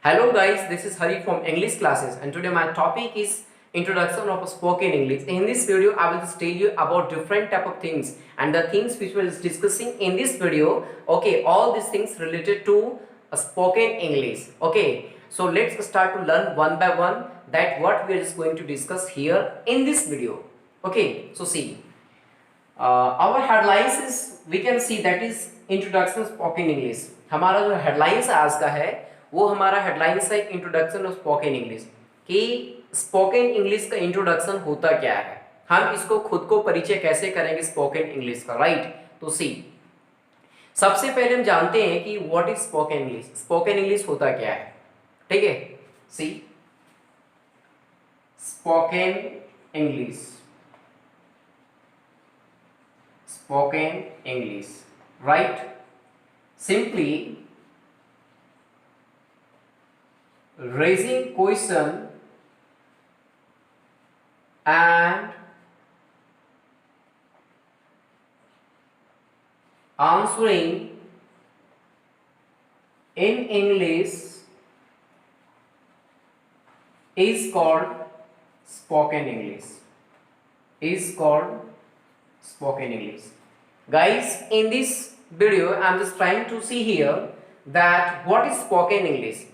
Hello guys, this is Hari from English classes and today my topic is introduction of spoken English. In this video I will just tell you about different type of things and the things which we will discussing in this video. Okay, all these things related to spoken English. Okay, so let's start to learn one by one that what we are just going to discuss here in this video. Okay, so see, our headlines is we can see that is introduction spoken English. हमारा जो headlines आज का है वो हमारा headlines है introduction of spoken English कि spoken English का इंट्रोडक्शन होता क्या है, हम इसको खुद को परिचय कैसे करेंगे स्पोकन इंग्लिश का, राइट। तो सी सबसे पहले हम जानते हैं कि what is spoken English, spoken English होता क्या है। ठीक है, see spoken English, spoken English, right? Simply raising question and answering in English is called spoken English, is called spoken English. Guys, in this video I am just trying to see here that what is spoken English.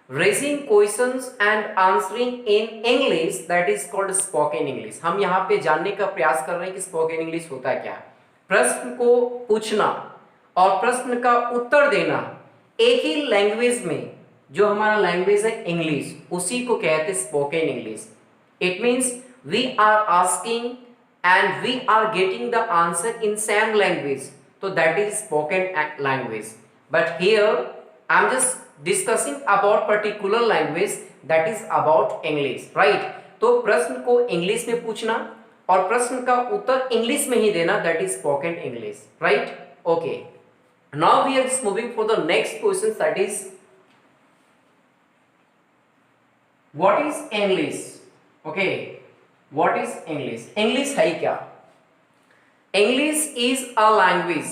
Raising questions and answering in English, that is called spoken English. हम यहाँ पे जानने का प्रयास कर रहे हैं कि spoken English होता क्या है। प्रश्न को पूछना और प्रश्न का उत्तर देना एक ही लैंग्वेज में, जो हमारा लैंग्वेज है इंग्लिश, उसी को कहते हैं spoken English. It means we are asking and we are getting the answer in same language, so that is spoken language. But here I am just discussing about particular language, that is about English, right? तो प्रश्न को English में पूछना और प्रश्न का उत्तर English में ही देना, that is spoken English, right? Okay, now we are just moving for the next question, that is what is English? Okay, what is English? English है क्या? English is a language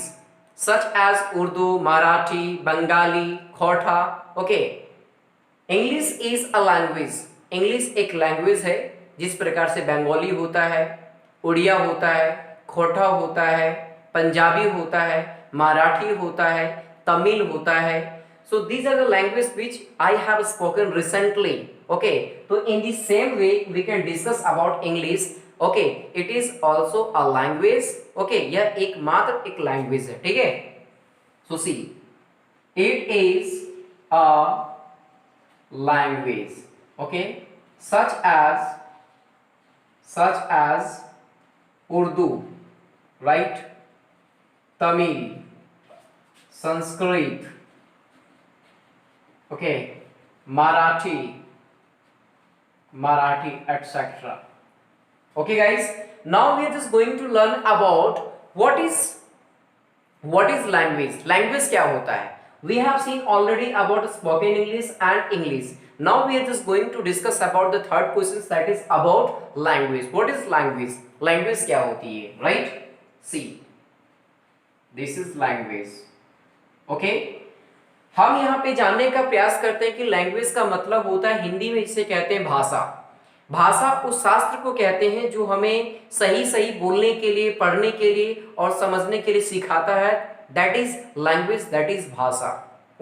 such as Urdu, Marathi, Bengali, Khotha. Okay, English is a language. English एक language है जिस प्रकार से बंगाली होता है, उड़िया होता है, खोटा होता है, पंजाबी होता है, मराठी होता है, तमिल होता है. So these are the languages which I have spoken recently. Okay, so in the same way we can discuss about English. Okay, it is also a language. Okay, यह एक मात्र एक language है, ठीक है। So see, it is a language. Okay, such as Urdu, right? Tamil, Sanskrit. Okay, Marathi, etc. Okay guys, now we are just going to learn about what is language. Language क्या होता है? We have seen already about spoken English and English. Now we are just going to discuss about the third question, that is about language. What is language? Language क्या होती है, right? See, this is language. Okay, हम यहाँ पे जानने का प्रयास करते हैं कि लैंग्वेज का मतलब होता है, हिंदी में जिसे कहते हैं भाषा। भाषा उस शास्त्र को कहते हैं जो हमें सही सही बोलने के लिए, पढ़ने के लिए और समझने के लिए सिखाता है, that is language, that is भाषा।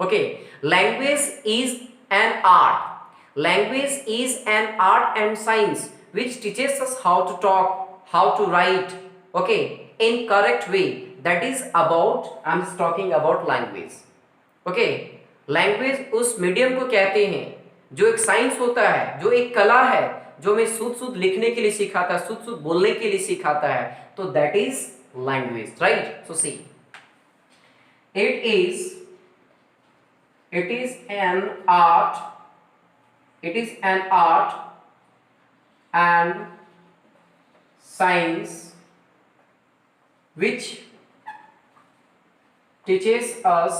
Okay, language is an art, language is an art and science which teaches us how to talk, how to write, okay, in correct way, that is about, I am talking about language. Okay, language उस medium को कहते हैं जो एक science होता है, जो एक कला है, जो हमें शुद्ध लिखने के लिए सिखाता है, शुद्ध बोलने के लिए सिखाता है, तो that is language, right? So see, it is an art, it is an art and science which teaches us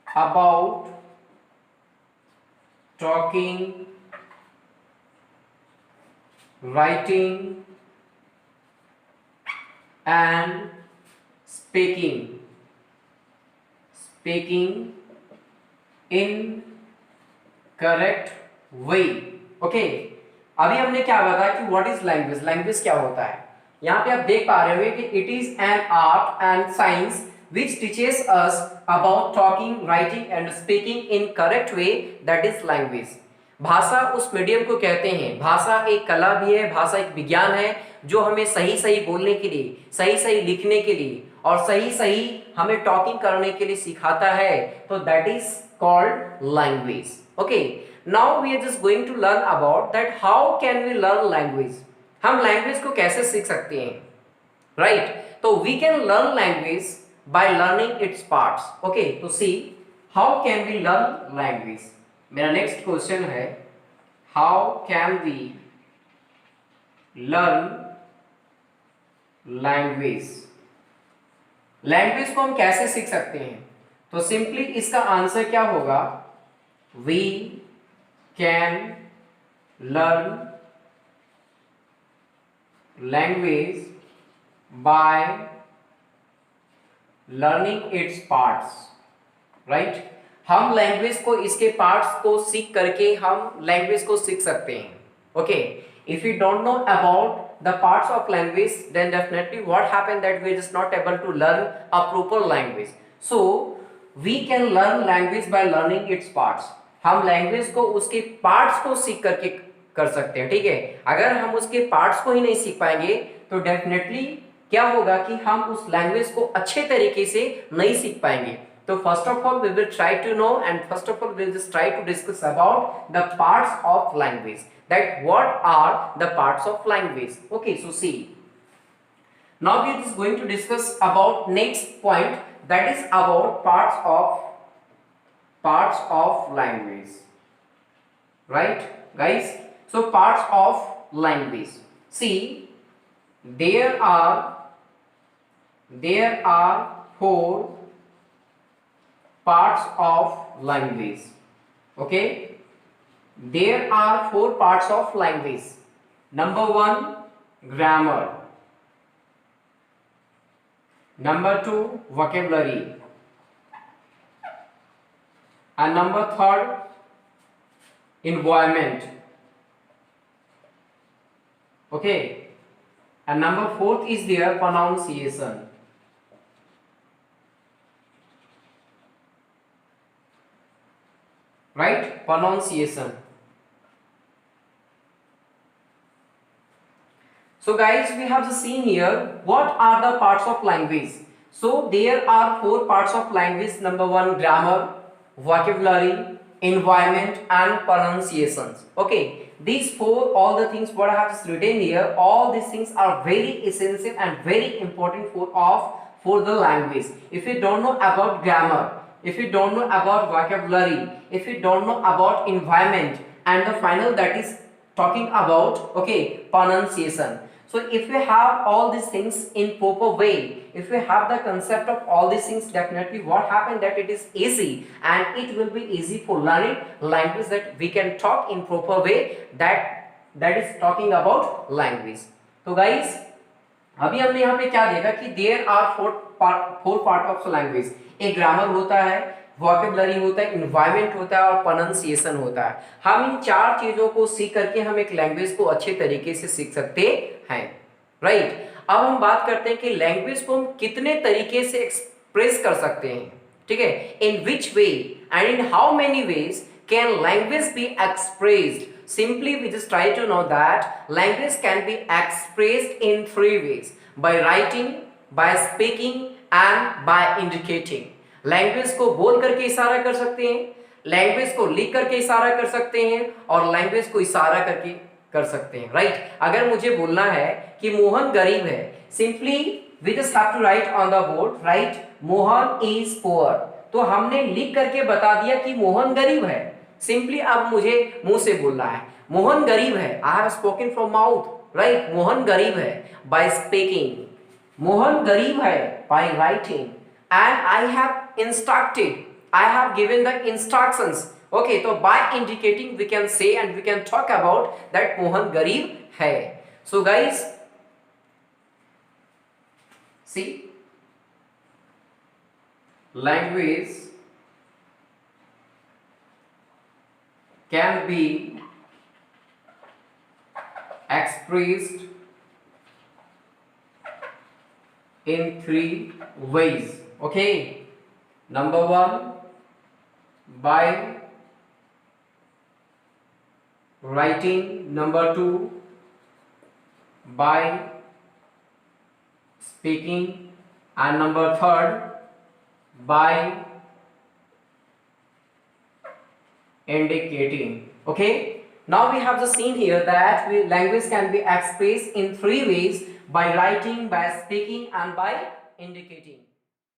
about talking, writing and speaking in correct way. Okay, अभी हमने क्या बताया कि व्हाट इज लैंग्वेज, लैंग्वेज क्या होता है। यहाँ पे आप देख पा रहे हो कि it is an art and science which teaches us about talking, writing and speaking in correct way, that is language। भाषा उस मीडियम को कहते हैं, भाषा एक कला भी है, भाषा एक विज्ञान है जो हमें सही सही बोलने के लिए, सही सही लिखने के लिए और सही सही हमें टॉकिंग करने के लिए सिखाता है, तो that is called language. Okay, now we are just going to learn about that how can we learn language, हम लैंग्वेज को कैसे सीख सकते हैं, राइट। तो we can learn language by learning its parts। okay, तो see how can we learn language। मेरा next question है how can we learn language, language को हम कैसे सीख सकते हैं। तो सिंपली इसका आंसर क्या होगा, we can learn language by learning its parts, right. हम लैंग्वेज को इसके पार्ट्स को सीख करके हम लैंग्वेज को सीख सकते हैं। Okay, if you don't know about the parts of language then definitely what happen that we are just not able to learn a proper language. So we can learn language by learning its parts, हम language को उसके parts को सीख करके कर सकते हैं, ठीक है। अगर हम उसके पार्ट्स को ही नहीं सीख पाएंगे तो डेफिनेटली क्या होगा कि हम उस लैंग्वेज को अच्छे तरीके से नहीं सीख पाएंगे। तो first of all we will try to know and first of all we will just try to discuss about the parts of language, that what are the parts of language. Okay, so see now we are just going to discuss about next point, that is about parts of language, right guys. So parts of language, see there are four parts of language। okay, there are four parts of language। number 1 grammar, number 2 vocabulary, and number 3 environment। okay, and number 4 is their pronunciation। right, pronunciation। so guys, we have just seen here what are the parts of language। so there are 4 parts of language। number 1 grammar, vocabulary, environment and pronunciations। okay, these 4 all the things what I have just written here, all these things are very essential and very important for the language। if you don't know about grammar, if you don't know about vocabulary, if you don't know about environment and the final that is talking about okay pronunciation, so if you have all these things in proper way, if you have the concept of all these things, definitely what happen that it is easy and it will be easy for learning language, that we can talk in proper way, that is talking about language। तो guys अभी हमने यहाँ पे क्या देखा कि there are four part of language। एक grammar होता है, वोकैबुलरी होता है, इन्वायरमेंट होता है और प्रोनाउंसिएशन होता है। हम इन 4 चीजों को सीख करके हम एक लैंग्वेज को अच्छे तरीके से सीख सकते हैं, राइट। अब हम बात करते हैं कि लैंग्वेज को हम कितने तरीके से एक्सप्रेस कर सकते हैं, ठीक है। In which way and in how many ways can language be expressed. Simply we just try to know that language can be expressed in 3 ways: by writing, by speaking and by indicating। Language को बोल करके इशारा कर सकते हैं, language को लिख करके इशारा कर सकते हैं और लैंग्वेज को इशारा करके कर सकते हैं, राइट। अगर मुझे बोलना है कि मोहन गरीब है, simply we just have to write on the board, right, Mohan is poor. तो हमने लिख करके बता दिया कि मोहन गरीब है। सिंपली अब मुझे मुंह से बोलना है मोहन गरीब है, I have spoken from mouth, right, Mohan गरीब है बाय स्पीकिंग, मोहन गरीब है by writing, and I have instructed, I have given the instructions. Okay, तो by indicating we can say and we can talk about that Mohan गरीब है। So guys see language can be expressed in three ways. Okay, number one, by writing. Number two, by speaking. And number third, by indicating. Okay, now we have just seen here that language can be expressed in three ways: by writing, by speaking, and by indicating.